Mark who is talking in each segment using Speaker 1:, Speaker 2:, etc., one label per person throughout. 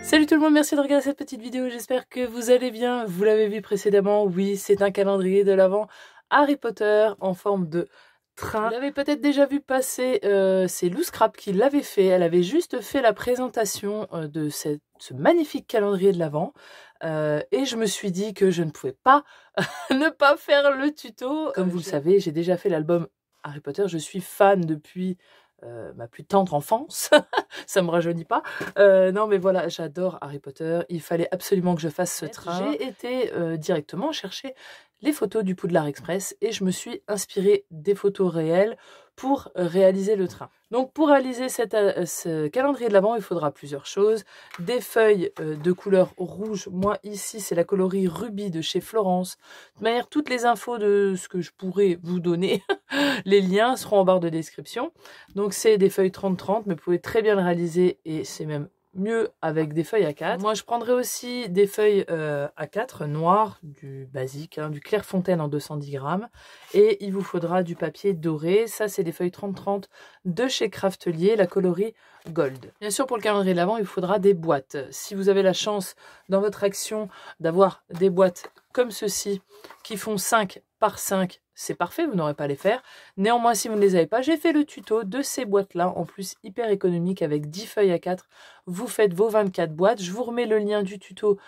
Speaker 1: Salut tout le monde, merci de regarder cette petite vidéo, j'espère que vous allez bien. Vous l'avez vu précédemment, oui, c'est un calendrier de l'Avent Harry Potter en forme de train. Vous l'avez peut-être déjà vu passer, c'est Lou Scrap qui l'avait fait. Elle avait juste fait la présentation de ce magnifique calendrier de l'Avent. Et je me suis dit que je ne pouvais pas ne pas faire le tuto. Comme vous le savez, j'ai déjà fait l'album Harry Potter, je suis fan depuis ma plus tendre enfance. Ça me rajeunit pas. Non mais voilà, j'adore Harry Potter, il fallait absolument que je fasse ce train. J'ai été directement chercher les photos du Poudlard Express et je me suis inspirée des photos réelles pour réaliser le train. Donc pour réaliser ce calendrier de l'Avent, il faudra plusieurs choses. Des feuilles de couleur rouge. Moi ici c'est la coloris Rubis de chez Florence. De manière, toutes les infos de ce que je pourrais vous donner, les liens seront en barre de description. Donc c'est des feuilles 30-30, mais vous pouvez très bien le réaliser et c'est même mieux avec des feuilles A4. Moi je prendrai aussi des feuilles A4 noires, du basique, hein, du Clairefontaine en 210 grammes. Et il vous faudra du papier doré. Ça c'est des feuilles 30-30 de chez Craftelier, la coloris Gold. Bien sûr pour le calendrier de l'Avent il faudra des boîtes. Si vous avez la chance dans votre action d'avoir des boîtes comme ceci qui font 5 par 5, c'est parfait, vous n'aurez pas à les faire. Néanmoins, si vous ne les avez pas, j'ai fait le tuto de ces boîtes-là, en plus hyper économique avec 10 feuilles A4. Vous faites vos 24 boîtes. Je vous remets le lien du tuto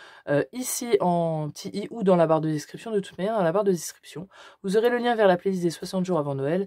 Speaker 1: ici en petit i ou dans la barre de description. De toute manière, dans la barre de description, vous aurez le lien vers la playlist des 60 jours avant Noël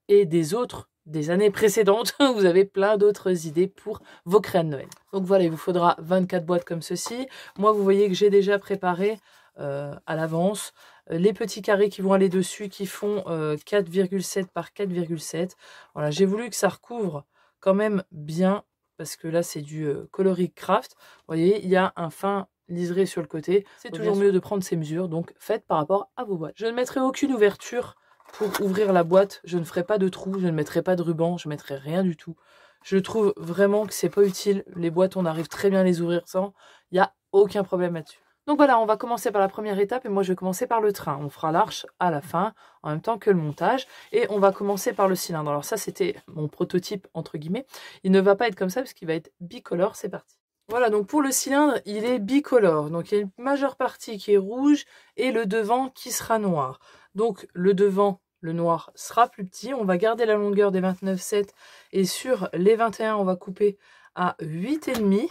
Speaker 1: et des années précédentes. Vous avez plein d'autres idées pour vos créas de Noël. Donc voilà, il vous faudra 24 boîtes comme ceci. Moi, vous voyez que j'ai déjà préparé à l'avance les petits carrés qui vont aller dessus qui font 4,7 par 4,7. Voilà, j'ai voulu que ça recouvre quand même bien parce que là c'est du coloris craft. Vous voyez, il y a un fin liseré sur le côté. C'est toujours mieux de prendre ces mesures, donc faites par rapport à vos boîtes. Je ne mettrai aucune ouverture pour ouvrir la boîte. Je ne ferai pas de trou, je ne mettrai pas de ruban, je ne mettrai rien du tout. Je trouve vraiment que c'est pas utile. Les boîtes, on arrive très bien à les ouvrir sans. Il n'y a aucun problème là-dessus. Donc voilà, on va commencer par la première étape et moi je vais commencer par le train. On fera l'arche à la fin, en même temps que le montage. Et on va commencer par le cylindre. Alors ça, c'était mon prototype, entre guillemets. Il ne va pas être comme ça parce qu'il va être bicolore. C'est parti. Voilà, donc pour le cylindre, il est bicolore. Donc il y a une majeure partie qui est rouge et le devant qui sera noir. Donc le devant, le noir, sera plus petit. On va garder la longueur des 29,7 et sur les 21, on va couper à 8,5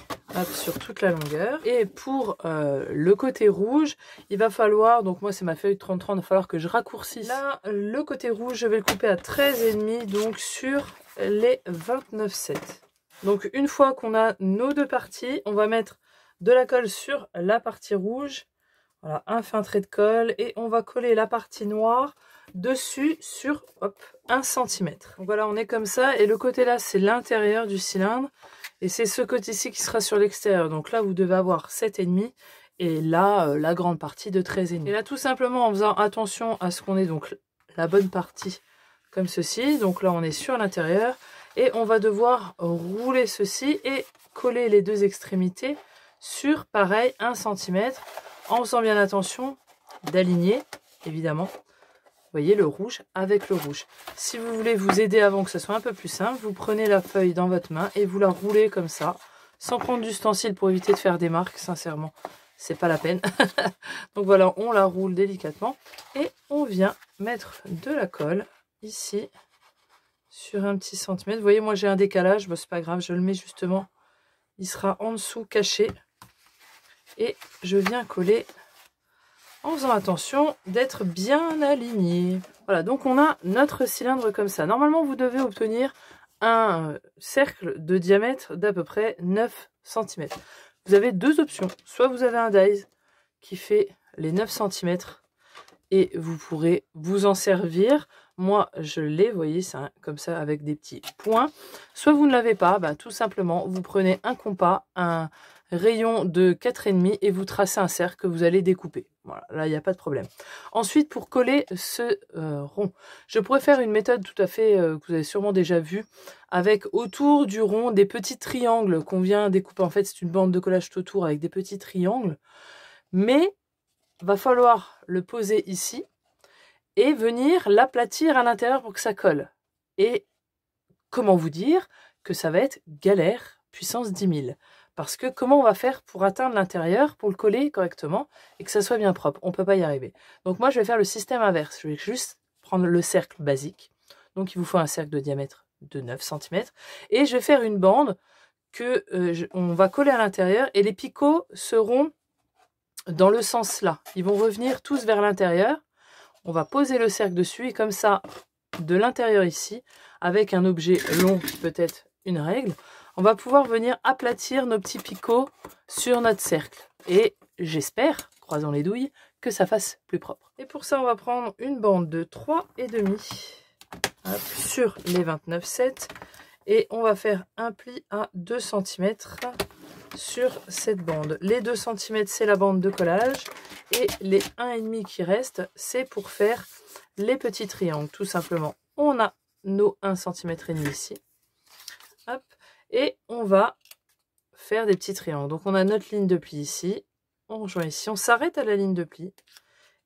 Speaker 1: sur toute la longueur. Et pour le côté rouge, il va falloir, donc moi c'est ma feuille 30-30, il va falloir que je raccourcisse. Là, le côté rouge, je vais le couper à 13,5, donc sur les 29,7. Donc une fois qu'on a nos deux parties, on va mettre de la colle sur la partie rouge. Voilà, un fin trait de colle et on va coller la partie noire dessus sur 1 cm. Donc voilà, on est comme ça et le côté là, c'est l'intérieur du cylindre. Et c'est ce côté-ci qui sera sur l'extérieur. Donc là, vous devez avoir 7,5 et là, la grande partie de 13,5. Et là, tout simplement, en faisant attention à ce qu'on ait donc la bonne partie comme ceci. Donc là, on est sur l'intérieur et on va devoir rouler ceci et coller les deux extrémités sur, pareil, 1 cm en faisant bien attention d'aligner, évidemment. Vous voyez le rouge avec le rouge. Si vous voulez vous aider avant que ce soit un peu plus simple, vous prenez la feuille dans votre main et vous la roulez comme ça, sans prendre d'ustensile pour éviter de faire des marques, sincèrement, c'est pas la peine. Donc voilà, on la roule délicatement et on vient mettre de la colle ici sur un petit centimètre. Vous voyez, moi j'ai un décalage, bon, c'est pas grave, je le mets justement, il sera en dessous caché et je viens coller en faisant attention d'être bien aligné. Voilà, donc on a notre cylindre comme ça. Normalement, vous devez obtenir un cercle de diamètre d'à peu près 9 cm. Vous avez deux options. Soit vous avez un dies qui fait les 9 cm et vous pourrez vous en servir. Moi, je l'ai, vous voyez, c'est comme ça avec des petits points. Soit vous ne l'avez pas, bah, tout simplement, vous prenez un compas, un rayon de 4,5 et vous tracez un cercle que vous allez découper. Voilà, là, il n'y a pas de problème. Ensuite, pour coller ce rond, je pourrais faire une méthode tout à fait que vous avez sûrement déjà vue, avec autour du rond des petits triangles qu'on vient découper. En fait, c'est une bande de collage tout autour avec des petits triangles. Mais va falloir le poser ici et venir l'aplatir à l'intérieur pour que ça colle. Et comment vous dire que ça va être galère puissance 10 000. Parce que comment on va faire pour atteindre l'intérieur, pour le coller correctement et que ça soit bien propre? On ne peut pas y arriver. Donc moi, je vais faire le système inverse. Je vais juste prendre le cercle basique. Donc il vous faut un cercle de diamètre de 9 cm. Et je vais faire une bande que on va coller à l'intérieur. Et les picots seront dans le sens là. Ils vont revenir tous vers l'intérieur. On va poser le cercle dessus. Et comme ça, de l'intérieur ici, avec un objet long qui peut être une règle, on va pouvoir venir aplatir nos petits picots sur notre cercle. Et j'espère, croisons les douilles, que ça fasse plus propre. Et pour ça, on va prendre une bande de 3,5 sur les 29,7 et on va faire un pli à 2 cm sur cette bande. Les 2 cm, c'est la bande de collage et les 1,5 qui restent, c'est pour faire les petits triangles. Tout simplement, on a nos 1,5 cm ici. Hop. Et on va faire des petits triangles. Donc on a notre ligne de pli ici, on rejoint ici, on s'arrête à la ligne de pli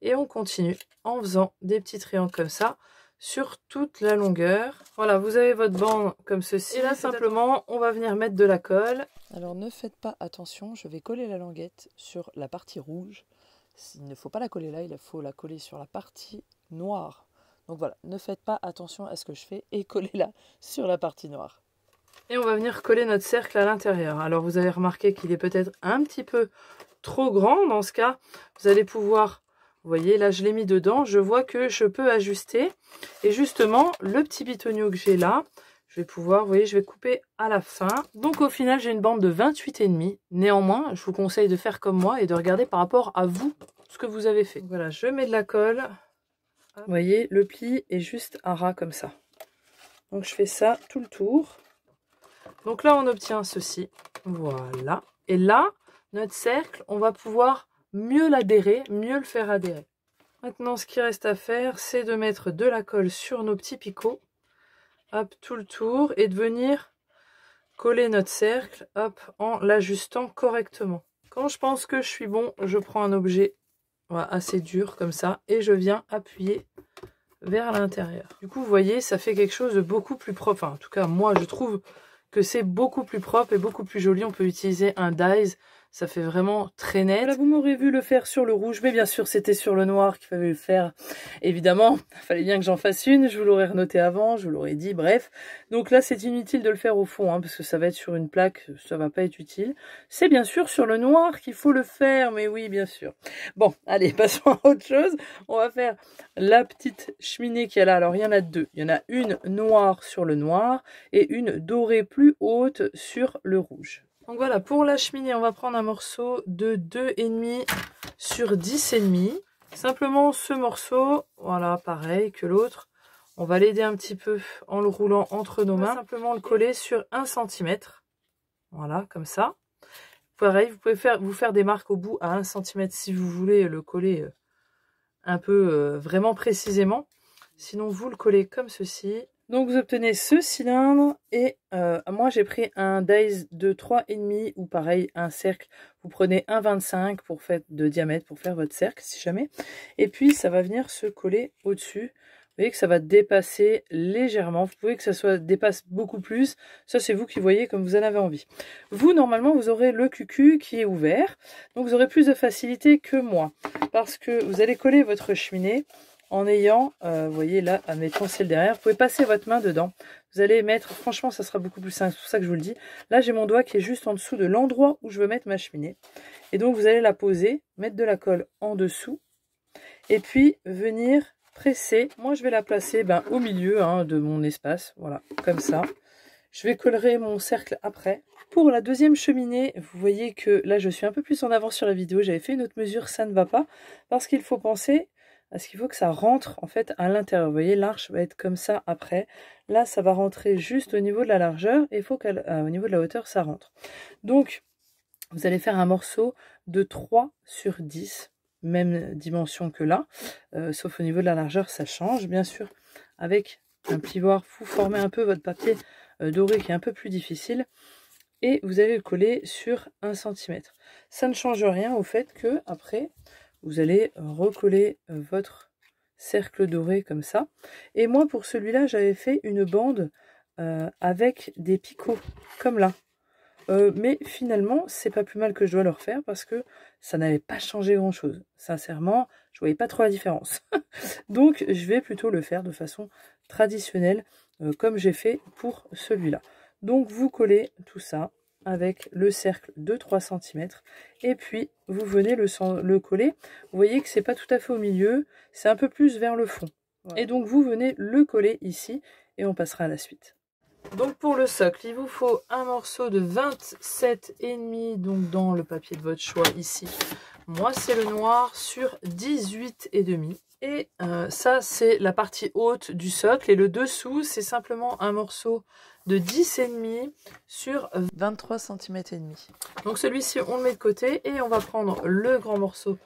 Speaker 1: et on continue en faisant des petits triangles comme ça sur toute la longueur. Voilà, vous avez votre bande comme ceci. Et là simplement, on va venir mettre de la colle.
Speaker 2: Alors ne faites pas attention, je vais coller la languette sur la partie rouge. Il ne faut pas la coller là, il faut la coller sur la partie noire. Donc voilà, ne faites pas attention à ce que je fais et collez-la sur la partie noire.
Speaker 1: Et on va venir coller notre cercle à l'intérieur. Alors vous avez remarqué qu'il est peut-être un petit peu trop grand. Dans ce cas, vous allez pouvoir, vous voyez, là je l'ai mis dedans. Je vois que je peux ajuster. Et justement, le petit bitonio que j'ai là, je vais pouvoir, vous voyez, je vais couper à la fin. Donc au final, j'ai une bande de 28,5. Néanmoins, je vous conseille de faire comme moi et de regarder par rapport à vous ce que vous avez fait. Voilà, je mets de la colle. Vous voyez, le pli est juste à ras comme ça. Donc je fais ça tout le tour. Donc là, on obtient ceci. Voilà. Et là, notre cercle, on va pouvoir mieux l'adhérer, mieux le faire adhérer. Maintenant, ce qui reste à faire, c'est de mettre de la colle sur nos petits picots. Hop, tout le tour. Et de venir coller notre cercle, hop, en l'ajustant correctement. Quand je pense que je suis bon, je prends un objet assez dur comme ça. Et je viens appuyer vers l'intérieur. Du coup, vous voyez, ça fait quelque chose de beaucoup plus propre. Enfin, en tout cas, moi, je trouve que c'est beaucoup plus propre et beaucoup plus joli. On peut utiliser un dies, ça fait vraiment très net. Là, vous m'aurez vu le faire sur le rouge, mais bien sûr, c'était sur le noir qu'il fallait le faire. Évidemment, il fallait bien que j'en fasse une. Je vous l'aurais renoté avant, je vous l'aurais dit, bref. Donc là, c'est inutile de le faire au fond, hein, parce que ça va être sur une plaque, ça va pas être utile. C'est bien sûr sur le noir qu'il faut le faire, mais oui, bien sûr. Bon, allez, passons à autre chose. On va faire la petite cheminée qu'il y a là. Alors, il y en a deux. Il y en a une noire sur le noir et une dorée plus haute sur le rouge. Donc voilà, pour la cheminée, on va prendre un morceau de 2,5 sur 10,5. Simplement ce morceau, voilà, pareil que l'autre. On va l'aider un petit peu en le roulant entre nos mains. Simplement le coller sur 1 cm. Voilà, comme ça. Pareil, vous pouvez vous faire des marques au bout à 1 cm si vous voulez le coller un peu vraiment précisément. Sinon, vous le collez comme ceci. Donc, vous obtenez ce cylindre et moi, j'ai pris un dies de 3,5 ou pareil, un cercle. Vous prenez 1,25 pour faire de diamètre pour faire votre cercle, si jamais. Et puis, ça va venir se coller au-dessus. Vous voyez que ça va dépasser légèrement. Vous pouvez que ça dépasse beaucoup plus. Ça, c'est vous qui voyez comme vous en avez envie. Vous, normalement, vous aurez le cucu qui est ouvert. Donc, vous aurez plus de facilité que moi. Parce que vous allez coller votre cheminée en ayant, vous voyez là, admettons c'est le derrière. Vous pouvez passer votre main dedans. Vous allez mettre, franchement, ça sera beaucoup plus simple. C'est pour ça que je vous le dis. Là, j'ai mon doigt qui est juste en dessous de l'endroit où je veux mettre ma cheminée. Et donc, vous allez la poser, mettre de la colle en dessous. Et puis, venir presser. Moi, je vais la placer au milieu de mon espace. Voilà, comme ça. Je vais coller mon cercle après. Pour la deuxième cheminée, vous voyez que là, je suis un peu plus en avance sur la vidéo. J'avais fait une autre mesure, ça ne va pas. Parce qu'il faut penser à ce qu'il faut que ça rentre en fait à l'intérieur. Vous voyez, l'arche va être comme ça après. Là, ça va rentrer juste au niveau de la largeur. Et il faut qu'au niveau de la hauteur, ça rentre. Donc, vous allez faire un morceau de 3 sur 10. Même dimension que là, sauf au niveau de la largeur, ça change, bien sûr. Avec un plioir, vous formez un peu votre papier doré qui est un peu plus difficile. Et vous allez le coller sur 1 cm. Ça ne change rien au fait que après, vous allez recoller votre cercle doré comme ça. Et moi, pour celui-là, j'avais fait une bande avec des picots, comme là. Mais finalement, c'est pas plus mal que je dois le refaire parce que ça n'avait pas changé grand chose. Sincèrement, je voyais pas trop la différence. Donc, je vais plutôt le faire de façon traditionnelle, comme j'ai fait pour celui-là. Donc, vous collez tout ça avec le cercle de 3 cm et puis vous venez le coller. Vous voyez que c'est pas tout à fait au milieu, c'est un peu plus vers le fond. Voilà. Et donc, vous venez le coller ici et on passera à la suite. Donc pour le socle, il vous faut un morceau de 27,5, donc dans le papier de votre choix ici. Moi c'est le noir sur 18,5. Et ça c'est la partie haute du socle. Et le dessous c'est simplement un morceau de 10,5 sur 23 cm et demi. Donc celui-ci on le met de côté et on va prendre le grand morceau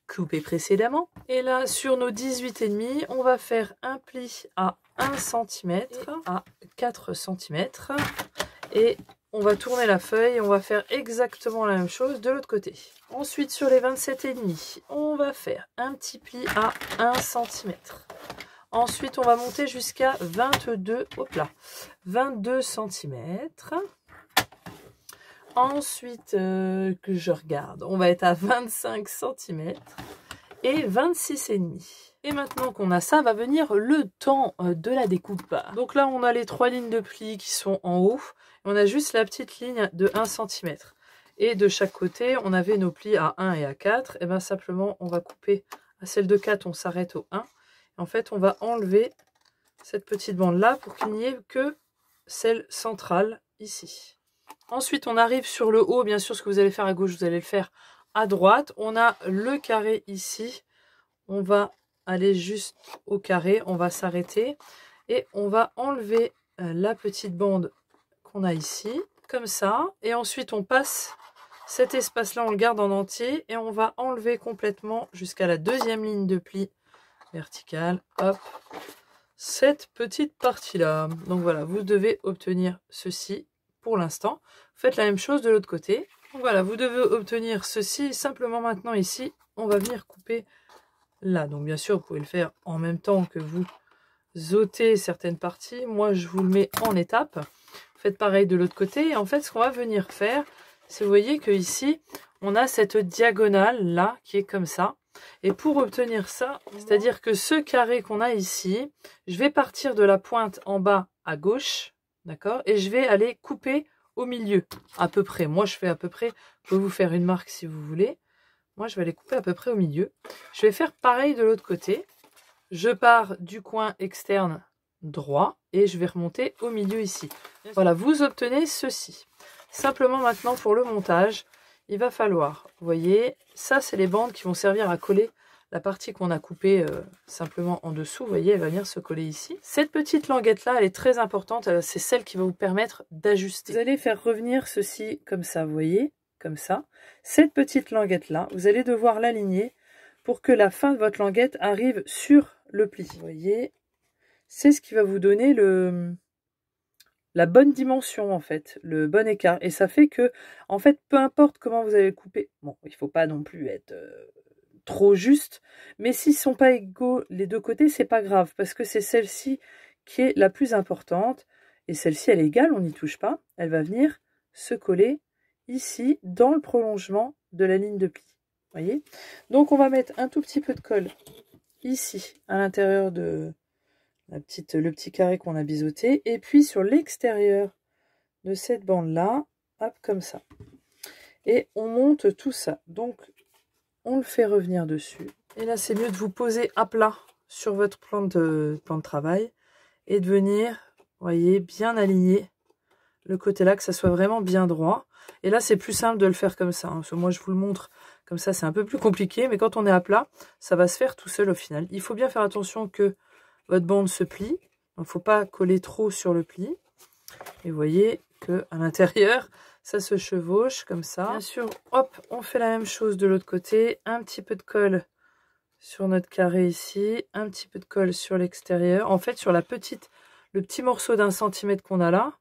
Speaker 1: coupé précédemment. Et là sur nos 18,5, on va faire un pli à 1 cm à 4 cm et on va tourner la feuille et on va faire exactement la même chose de l'autre côté. Ensuite sur les 27,5, on va faire un petit pli à 1 cm. Ensuite on va monter jusqu'à 22 cm. Ensuite que je regarde, on va être à 25 cm et 26,5. Et maintenant qu'on a ça, va venir le temps de la découpe. Donc là, on a les 3 lignes de plis qui sont en haut. On a juste la petite ligne de 1 cm. Et de chaque côté, on avait nos plis à 1 et à 4. Et bien simplement, on va couper à celle de 4, on s'arrête au 1. Et en fait, on va enlever cette petite bande-là pour qu'il n'y ait que celle centrale ici. Ensuite, on arrive sur le haut. Bien sûr, ce que vous allez faire à gauche, vous allez le faire à droite. On a le carré ici. On va aller juste au carré, on va s'arrêter et on va enlever la petite bande qu'on a ici, comme ça. Et ensuite, on passe cet espace-là, on le garde en entier et on va enlever complètement jusqu'à la deuxième ligne de pli verticale. Hop, cette petite partie-là. Donc voilà, vous devez obtenir ceci pour l'instant. Faites la même chose de l'autre côté. Donc voilà, vous devez obtenir ceci. Simplement maintenant ici, on va venir couper là. Donc bien sûr, vous pouvez le faire en même temps que vous ôtez certaines parties. Moi, je vous le mets en étapes. Faites pareil de l'autre côté. Et en fait, ce qu'on va venir faire, c'est vous voyez que ici, on a cette diagonale là qui est comme ça. Et pour obtenir ça, c'est-à-dire que ce carré qu'on a ici, je vais partir de la pointe en bas à gauche, d'accord, et je vais aller couper au milieu, à peu près. Moi, je fais à peu près. Je peux vous faire une marque si vous voulez. Moi, je vais les couper à peu près au milieu. Je vais faire pareil de l'autre côté. Je pars du coin externe droit et je vais remonter au milieu ici. Voilà, vous obtenez ceci. Simplement maintenant pour le montage, il va falloir, vous voyez, ça c'est les bandes qui vont servir à coller la partie qu'on a coupée simplement en dessous. Vous voyez, elle va venir se coller ici. Cette petite languette là, elle est très importante. C'est celle qui va vous permettre d'ajuster. Vous allez faire revenir ceci comme ça, vous voyez, comme ça. Cette petite languette là, vous allez devoir l'aligner pour que la fin de votre languette arrive sur le pli. Vous voyez, c'est ce qui va vous donner la bonne dimension en fait, le bon écart. Et ça fait que, en fait, peu importe comment vous allez le couper, bon, il ne faut pas non plus être trop juste, mais s'ils ne sont pas égaux les deux côtés, c'est pas grave, parce que c'est celle-ci qui est la plus importante. Et celle-ci, elle est égale, on n'y touche pas. Elle va venir se coller ici, dans le prolongement de la ligne de pli. Voyez, donc on va mettre un tout petit peu de colle ici à l'intérieur de le petit carré qu'on a biseauté, et puis sur l'extérieur de cette bande là, hop, comme ça, et on monte tout ça. Donc on le fait revenir dessus, et là c'est mieux de vous poser à plat sur votre plan de travail et de venir, voyez, bien aligner le côté là, que ça soit vraiment bien droit. Et là c'est plus simple de le faire comme ça, hein, parce que moi je vous le montre comme ça, c'est un peu plus compliqué, mais quand on est à plat, ça va se faire tout seul au final. Il faut bien faire attention que votre bande se plie, il ne faut pas coller trop sur le pli. Et vous voyez que à l'intérieur, ça se chevauche comme ça. Bien sûr, hop, on fait la même chose de l'autre côté, un petit peu de colle sur notre carré ici, un petit peu de colle sur l'extérieur. En fait, sur le petit morceau d'1 centimètre qu'on a là,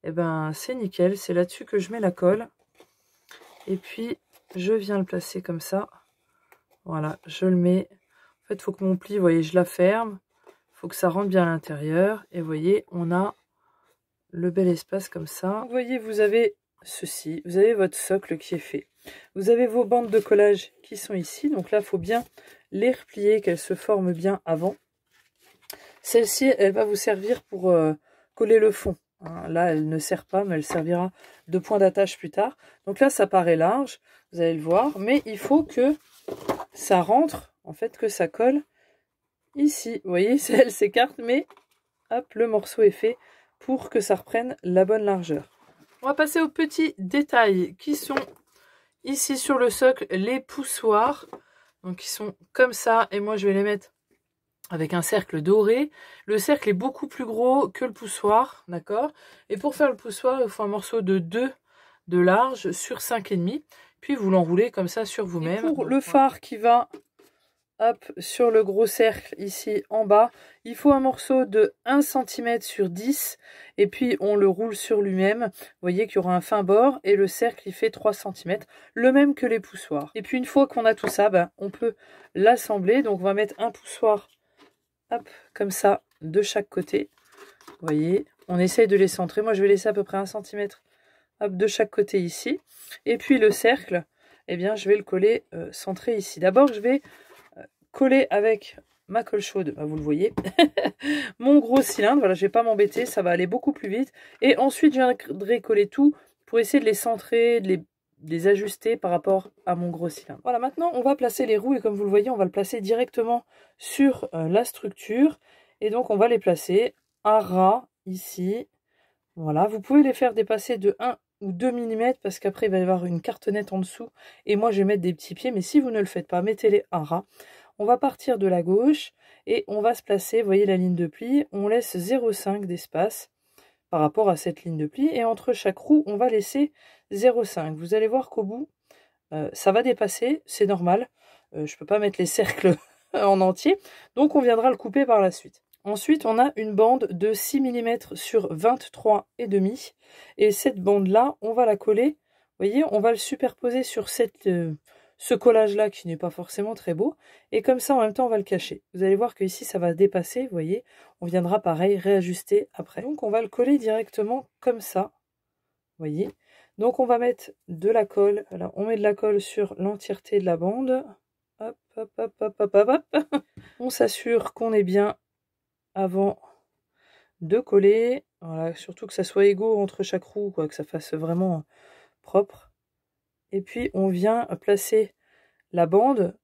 Speaker 1: eh ben c'est nickel, c'est là-dessus que je mets la colle. Et puis je viens le placer comme ça. Voilà, je le mets. En fait, il faut que mon pli, vous voyez, je la ferme. Il faut que ça rentre bien à l'intérieur. Et vous voyez, on a le bel espace comme ça. Vous voyez, vous avez ceci, vous avez votre socle qui est fait. Vous avez vos bandes de collage qui sont ici. Donc là, il faut bien les replier, qu'elles se forment bien avant. Celle-ci, elle va vous servir pour coller le fond. Hein, là, elle ne sert pas, mais elle servira de point d'attache plus tard. Donc là, ça paraît large, vous allez le voir. Mais il faut que ça rentre, en fait, que ça colle ici. Vous voyez, elle s'écarte, mais hop, le morceau est fait pour que ça reprenne la bonne largeur. On va passer aux petits détails qui sont ici sur le socle, les poussoirs. Donc, ils sont comme ça. Et moi, je vais les mettre avec un cercle doré. Le cercle est beaucoup plus gros que le poussoir, d'accord? Et pour faire le poussoir, il faut un morceau de 2 de large sur 5,5. Puis vous l'enroulez comme ça sur vous-même. Pour le phare qui va hop, sur le gros cercle ici en bas, il faut un morceau de 1 cm sur 10. Et puis on le roule sur lui-même. Vous voyez qu'il y aura un fin bord et le cercle il fait 3 cm. Le même que les poussoirs. Et puis une fois qu'on a tout ça, ben, on peut l'assembler. Donc on va mettre un poussoir hop, comme ça, de chaque côté. Vous voyez, on essaye de les centrer. Moi, je vais laisser à peu près 1 cm hop, de chaque côté ici. Et puis le cercle, eh bien, je vais le coller centré ici. D'abord, je vais coller avec ma colle chaude, bah, vous le voyez, mon gros cylindre. Voilà, je ne vais pas m'embêter, ça va aller beaucoup plus vite. Et ensuite, je viendrai coller tout pour essayer de les centrer, de les ajuster par rapport à mon gros cylindre. Voilà, maintenant on va placer les roues et comme vous le voyez, on va le placer directement sur la structure. Et donc on va les placer à ras ici. Voilà, vous pouvez les faire dépasser de 1 ou 2 mm parce qu'après il va y avoir une cartonnette en dessous. Et moi je vais mettre des petits pieds, mais si vous ne le faites pas, mettez-les à ras. On va partir de la gauche et on va se placer, vous voyez la ligne de pli, on laisse 0,5 d'espace par rapport à cette ligne de pli. Et entre chaque roue, on va laisser 0,5. Vous allez voir qu'au bout, ça va dépasser, c'est normal. Je ne peux pas mettre les cercles en entier. Donc on viendra le couper par la suite. Ensuite, on a une bande de 6 mm sur 23,5. Et cette bande-là, on va la coller. Vous voyez, on va le superposer sur ce collage-là qui n'est pas forcément très beau. Et comme ça, en même temps, on va le cacher. Vous allez voir que ici, ça va dépasser. Vous voyez, on viendra pareil réajuster après. Donc, on va le coller directement comme ça. Vous voyez. Donc, on va mettre de la colle. Alors, on met de la colle sur l'entièreté de la bande. Hop, hop, hop, hop, hop, hop, hop. On s'assure qu'on est bien avant de coller. Voilà, surtout que ça soit égaux entre chaque roue, quoi, que ça fasse vraiment propre. Et puis, on vient placer la bande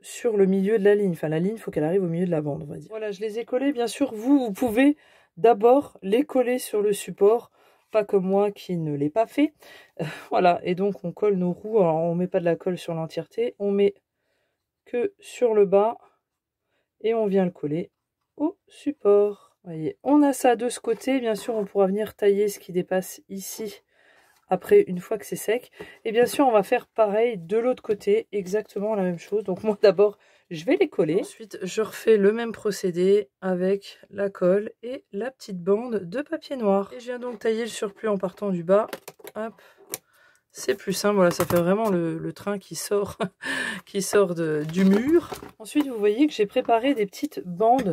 Speaker 1: sur le milieu de la ligne. Enfin, la ligne, il faut qu'elle arrive au milieu de la bande, on va dire. Voilà, je les ai collés. Bien sûr, vous pouvez d'abord les coller sur le support. Pas comme moi qui ne l'ai pas fait. Voilà, et donc on colle nos roues. Alors, on ne met pas de la colle sur l'entièreté. On met que sur le bas. Et on vient le coller au support. Vous voyez, on a ça de ce côté. Bien sûr, on pourra venir tailler ce qui dépasse ici. Après, une fois que c'est sec. Et bien sûr, on va faire pareil de l'autre côté. Exactement la même chose. Donc moi, d'abord, je vais les coller. Ensuite, je refais le même procédé avec la colle et la petite bande de papier noir. Et je viens donc tailler le surplus en partant du bas. Hop. C'est plus simple, voilà, ça fait vraiment le train qui sort, du mur. Ensuite, vous voyez que j'ai préparé des petites bandes.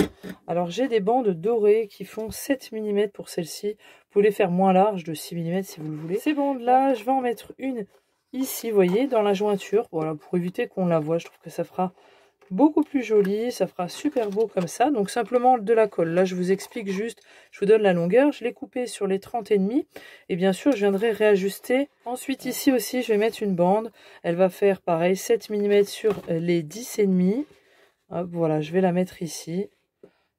Speaker 1: Alors, j'ai des bandes dorées qui font 7 mm pour celle-ci. Vous pouvez les faire moins larges, de 6 mm si vous le voulez. Ces bandes-là, je vais en mettre une ici, vous voyez, dans la jointure. Voilà, pour éviter qu'on la voie, je trouve que ça fera beaucoup plus joli, ça fera super beau comme ça. Donc simplement de la colle. Là, je vous explique juste, je vous donne la longueur. Je l'ai coupé sur les 30,5 et bien sûr, je viendrai réajuster. Ensuite, ici aussi, je vais mettre une bande. Elle va faire pareil, 7 mm sur les 10,5. Hop, voilà, je vais la mettre ici.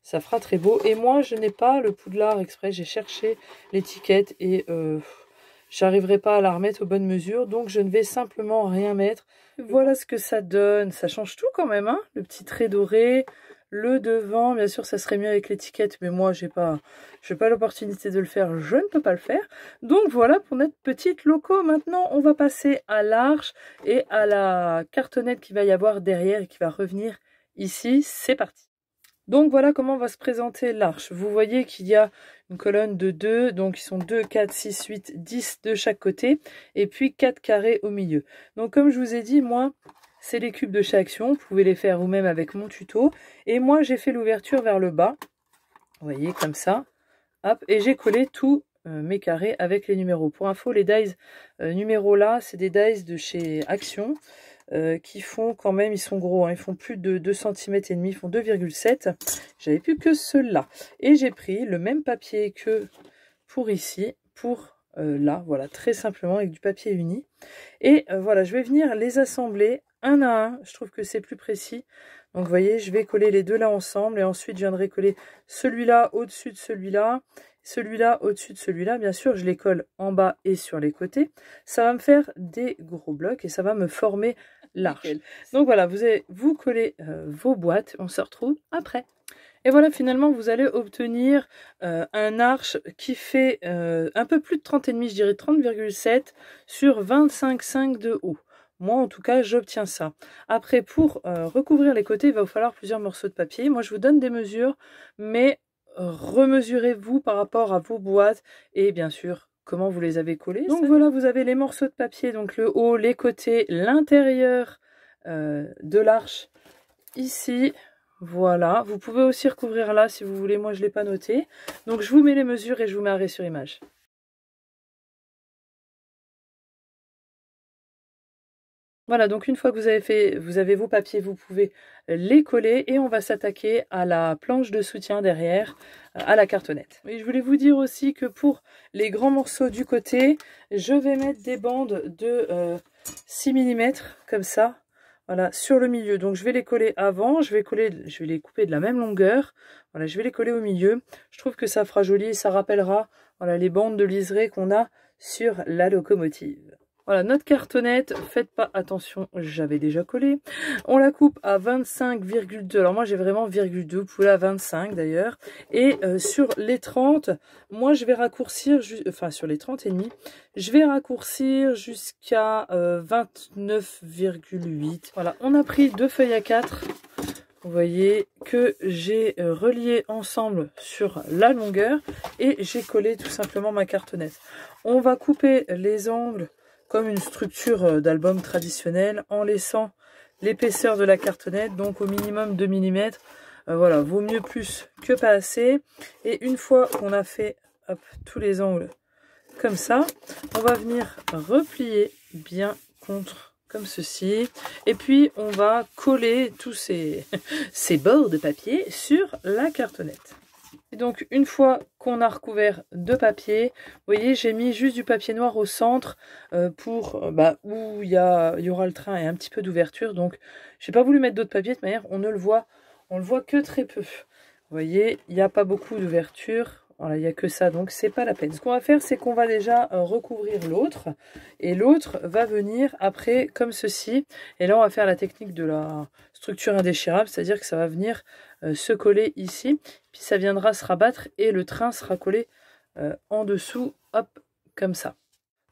Speaker 1: Ça fera très beau. Et moi, je n'ai pas le Poudlard exprès. J'ai cherché l'étiquette et j'arriverai pas à la remettre aux bonnes mesures. Donc, je ne vais simplement rien mettre. Voilà ce que ça donne. Ça change tout quand même, hein. Le petit trait doré, le devant. Bien sûr, ça serait mieux avec l'étiquette. Mais moi, j'ai pas l'opportunité de le faire. Je ne peux pas le faire. Donc, voilà pour notre petite loco. Maintenant, on va passer à l'arche et à la cartonnette qu'il va y avoir derrière et qui va revenir ici. C'est parti. Donc voilà comment va se présenter l'arche. Vous voyez qu'il y a une colonne de 2, donc ils sont 2, 4, 6, 8, 10 de chaque côté, et puis 4 carrés au milieu. Donc comme je vous ai dit, moi, c'est les cubes de chaque action, vous pouvez les faire vous-même avec mon tuto. Et moi, j'ai fait l'ouverture vers le bas, vous voyez, comme ça, hop, et j'ai collé tous mes carrés avec les numéros. Pour info, les dies numéros là, c'est des dies de chez Action qui font quand même, ils sont gros, hein, ils font plus de 2 cm et demi, ils font 2,7. J'avais plus que ceux-là. Et j'ai pris le même papier que pour ici, pour là, voilà, très simplement avec du papier uni. Et voilà, je vais venir les assembler un à un. Je trouve que c'est plus précis. Donc vous voyez, je vais coller les deux là ensemble et ensuite je viendrai coller celui-là au-dessus de celui-là, celui-là au-dessus de celui-là. Bien sûr, je les colle en bas et sur les côtés. Ça va me faire des gros blocs et ça va me former l'arche. Donc voilà, vous collez vos boîtes. On se retrouve après. Et voilà, finalement, vous allez obtenir un arche qui fait un peu plus de 30,5, je dirais 30,7 sur 25,5 de haut. Moi, en tout cas, j'obtiens ça. Après, pour recouvrir les côtés, il va vous falloir plusieurs morceaux de papier. Moi, je vous donne des mesures, mais remesurez-vous par rapport à vos boîtes et bien sûr, comment vous les avez collées. Donc voilà, vous avez les morceaux de papier, donc le haut, les côtés, l'intérieur de l'arche ici. Voilà, vous pouvez aussi recouvrir là si vous voulez, moi je ne l'ai pas noté. Donc je vous mets les mesures et je vous mets arrêt sur image. Voilà, donc une fois que vous avez vos papiers, vous pouvez les coller et on va s'attaquer à la planche de soutien derrière, à la cartonnette. Et je voulais vous dire aussi que pour les grands morceaux du côté, je vais mettre des bandes de 6 mm comme ça. Voilà, sur le milieu. Donc je vais les coller avant, je vais les couper de la même longueur. Voilà, je vais les coller au milieu. Je trouve que ça fera joli et ça rappellera, voilà, les bandes de liseré qu'on a sur la locomotive. Voilà, notre cartonnette, faites pas attention, j'avais déjà collé. On la coupe à 25,2. Alors moi j'ai vraiment virgule 2, vous pouvez à 25 d'ailleurs. Et sur les 30, moi je vais raccourcir, enfin sur les 30 et demi, je vais raccourcir jusqu'à 29,8. Voilà, on a pris 2 feuilles à 4. Vous voyez que j'ai relié ensemble sur la longueur et j'ai collé tout simplement ma cartonnette. On va couper les angles comme une structure d'album traditionnel en laissant l'épaisseur de la cartonnette, donc au minimum 2 mm. Voilà, vaut mieux plus que pas assez. Et une fois qu'on a fait hop, tous les angles comme ça, on va venir replier bien contre comme ceci. Et puis on va coller tous ces bords de papier sur la cartonnette. Et donc une fois qu'on a recouvert de papier, vous voyez j'ai mis juste du papier noir au centre pour où il y aura le train et un petit peu d'ouverture. Donc j'ai pas voulu mettre d'autres papiers, de toute manière on le voit que très peu. Vous voyez, il n'y a pas beaucoup d'ouverture. Voilà, il n'y a que ça, donc c'est pas la peine. Ce qu'on va faire, c'est qu'on va déjà recouvrir l'autre. Et l'autre va venir après comme ceci. Et là, on va faire la technique de la structure indéchirable, c'est-à-dire que ça va venir se coller ici. Puis ça viendra se rabattre et le train sera collé en dessous, hop, comme ça.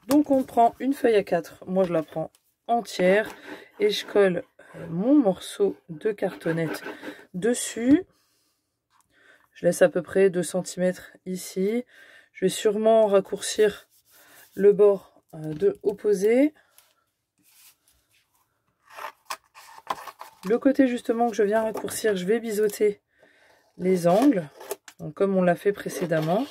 Speaker 1: Donc on prend une feuille à 4. Moi, je la prends entière. Et je colle mon morceau de cartonnette dessus. Je laisse à peu près 2 cm ici. Je vais sûrement raccourcir le bord de opposé. Le côté justement que je viens raccourcir, je vais biseauter les angles, donc comme on l'a fait précédemment,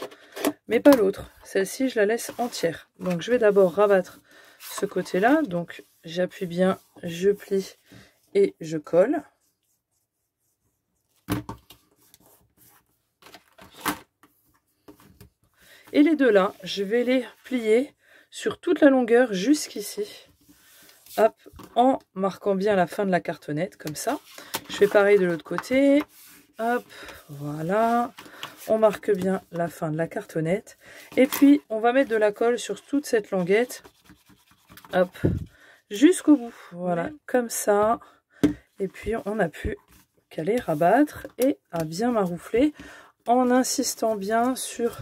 Speaker 1: mais pas l'autre. Celle-ci, je la laisse entière. Donc je vais d'abord rabattre ce côté-là. Donc j'appuie bien, je plie et je colle. Et les deux là, je vais les plier sur toute la longueur jusqu'ici. Hop, en marquant bien la fin de la cartonnette, comme ça. Je fais pareil de l'autre côté. Hop, voilà. On marque bien la fin de la cartonnette. Et puis, on va mettre de la colle sur toute cette languette. Hop, jusqu'au bout. Voilà, comme ça. Et puis, on a pu caler, rabattre et à bien maroufler en insistant bien sur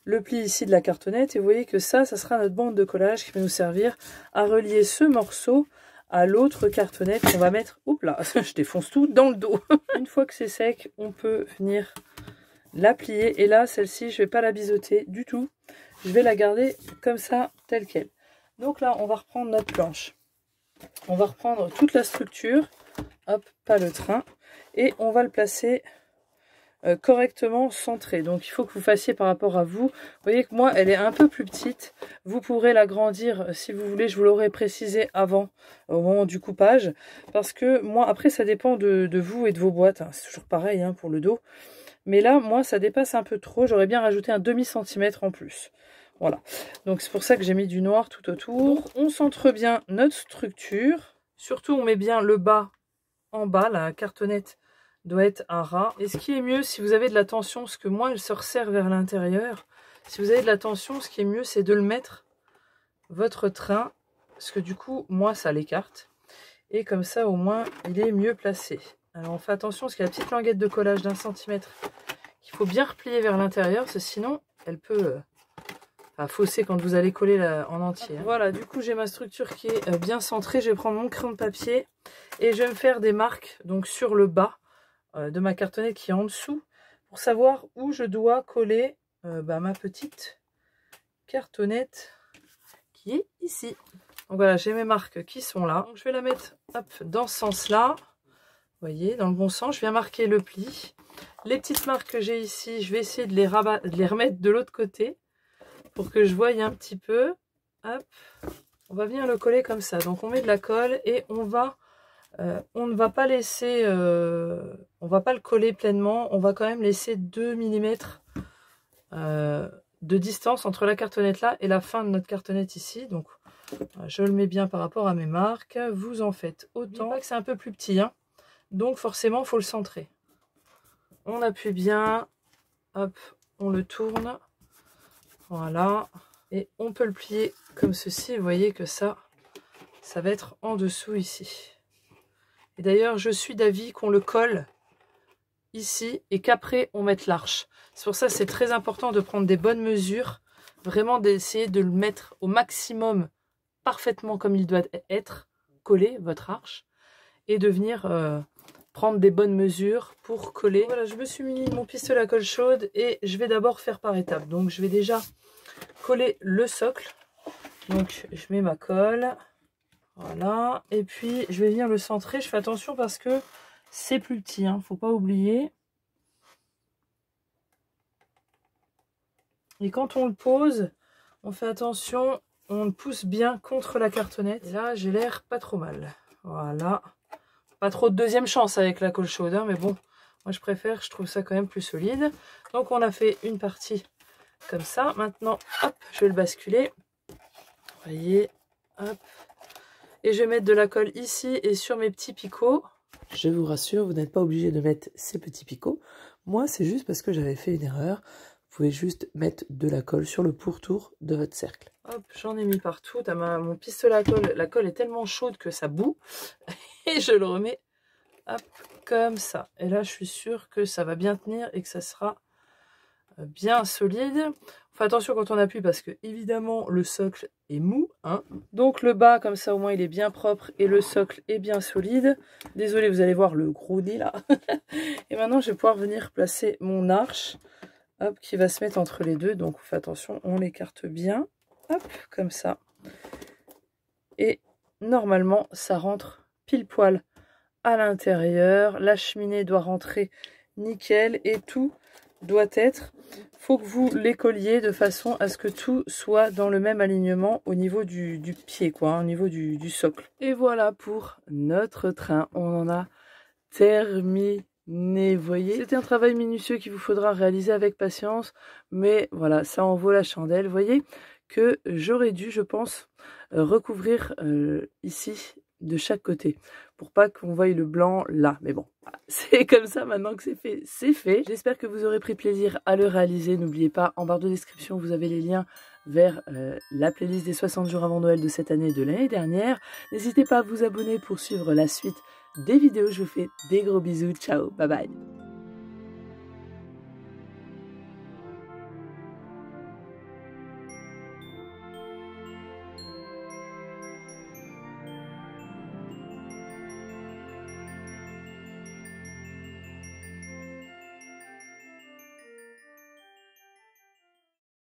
Speaker 1: le pli ici de la cartonnette. Et vous voyez que ça sera notre bande de collage qui va nous servir à relier ce morceau à l'autre cartonnette qu'on va mettre, hop là, je défonce tout dans le dos. Une fois que c'est sec, on peut venir la plier. Et là, celle-ci, je ne vais pas la biseauter du tout. Je vais la garder comme ça, telle qu'elle. Donc là, on va reprendre notre planche. On va reprendre toute la structure. Hop, pas le train. Et on va le placer correctement centrée. Donc il faut que vous fassiez par rapport à vous. Vous voyez que moi elle est un peu plus petite. Vous pourrez l'agrandir si vous voulez. Je vous l'aurais précisé avant au moment du coupage. Parce que moi après ça dépend de vous et de vos boîtes. Hein. C'est toujours pareil hein, pour le dos. Mais là moi ça dépasse un peu trop. J'aurais bien rajouté un demi-centimètre en plus. Voilà. Donc c'est pour ça que j'ai mis du noir tout autour. Donc, on centre bien notre structure. Surtout on met bien le bas en bas. La cartonnette doit être à ras. Et ce qui est mieux, si vous avez de la tension, parce que moi, elle se resserre vers l'intérieur. Si vous avez de la tension, ce qui est mieux, c'est de le mettre, votre train, parce que du coup, moi, ça l'écarte. Et comme ça, au moins, il est mieux placé. Alors, on fait attention, parce qu'il y a la petite languette de collage d'1 centimètre qu'il faut bien replier vers l'intérieur, parce que sinon, elle peut fausser quand vous allez coller en entier. Hein. Voilà, du coup, j'ai ma structure qui est bien centrée. Je vais prendre mon crayon de papier et je vais me faire des marques donc sur le bas de ma cartonnette qui est en dessous pour savoir où je dois coller ma petite cartonnette qui est ici. Donc voilà, j'ai mes marques qui sont là. Donc je vais la mettre hop, dans ce sens-là. Vous voyez, dans le bon sens. Je viens marquer le pli. Les petites marques que j'ai ici, je vais essayer de les remettre de l'autre côté pour que je voie un petit peu. Hop. On va venir le coller comme ça. Donc on met de la colle et on ne va pas laisser, on va pas le coller pleinement, on va quand même laisser 2 mm de distance entre la cartonnette là et la fin de notre cartonnette ici. Donc je le mets bien par rapport à mes marques, vous en faites autant. Que c'est un peu plus petit, hein. Donc forcément il faut le centrer. On appuie bien, hop, on le tourne, voilà, et on peut le plier comme ceci. Vous voyez que ça va être en dessous ici. Et d'ailleurs, je suis d'avis qu'on le colle ici et qu'après, on mette l'arche. C'est pour ça que c'est très important de prendre des bonnes mesures, vraiment d'essayer de le mettre au maximum parfaitement comme il doit être, collé, votre arche, et de venir prendre des bonnes mesures pour coller. Voilà, je me suis mis mon pistolet à colle chaude et je vais d'abord faire par étapes. Donc, je vais déjà coller le socle. Donc, je mets ma colle. Voilà, et puis je vais venir le centrer. Je fais attention parce que c'est plus petit, hein, faut pas oublier. Et quand on le pose, on fait attention, on le pousse bien contre la cartonnette. Et là, j'ai l'air pas trop mal. Voilà, pas trop de deuxième chance avec la colle chaude, hein, mais bon, moi je préfère, je trouve ça quand même plus solide. Donc on a fait une partie comme ça. Maintenant, hop, je vais le basculer. Vous voyez, hop. Et je vais mettre de la colle ici et sur mes petits picots. Je vous rassure, vous n'êtes pas obligé de mettre ces petits picots. Moi, c'est juste parce que j'avais fait une erreur. Vous pouvez juste mettre de la colle sur le pourtour de votre cercle. Hop, j'en ai mis partout. Mon pistolet à colle, la colle est tellement chaude que ça bout. Et je le remets, hop, comme ça. Et là, je suis sûre que ça va bien tenir et que ça sera bien solide. Faites attention quand on appuie parce que évidemment le socle est mou, hein. Donc le bas comme ça au moins il est bien propre et le socle est bien solide. Désolé, vous allez voir le gros nez là. Et maintenant je vais pouvoir venir placer mon arche, hop, qui va se mettre entre les deux. Donc faites attention, on l'écarte bien, hop, comme ça. Et normalement ça rentre pile poil à l'intérieur. La cheminée doit rentrer nickel et tout doit être, faut que vous les colliez de façon à ce que tout soit dans le même alignement au niveau du pied, quoi, au niveau du socle. Et voilà pour notre train, on en a terminé, vous voyez. C'était un travail minutieux qu'il vous faudra réaliser avec patience, mais voilà, ça en vaut la chandelle. Vous voyez que j'aurais dû, je pense, recouvrir ici de chaque côté pour pas qu'on voie le blanc là, mais bon, c'est comme ça maintenant que c'est fait, c'est fait. J'espère que vous aurez pris plaisir à le réaliser. N'oubliez pas, en barre de description vous avez les liens vers la playlist des 60 jours avant Noël de cette année et de l'année dernière. N'hésitez pas à vous abonner pour suivre la suite des vidéos. Je vous fais des gros bisous, ciao, bye bye.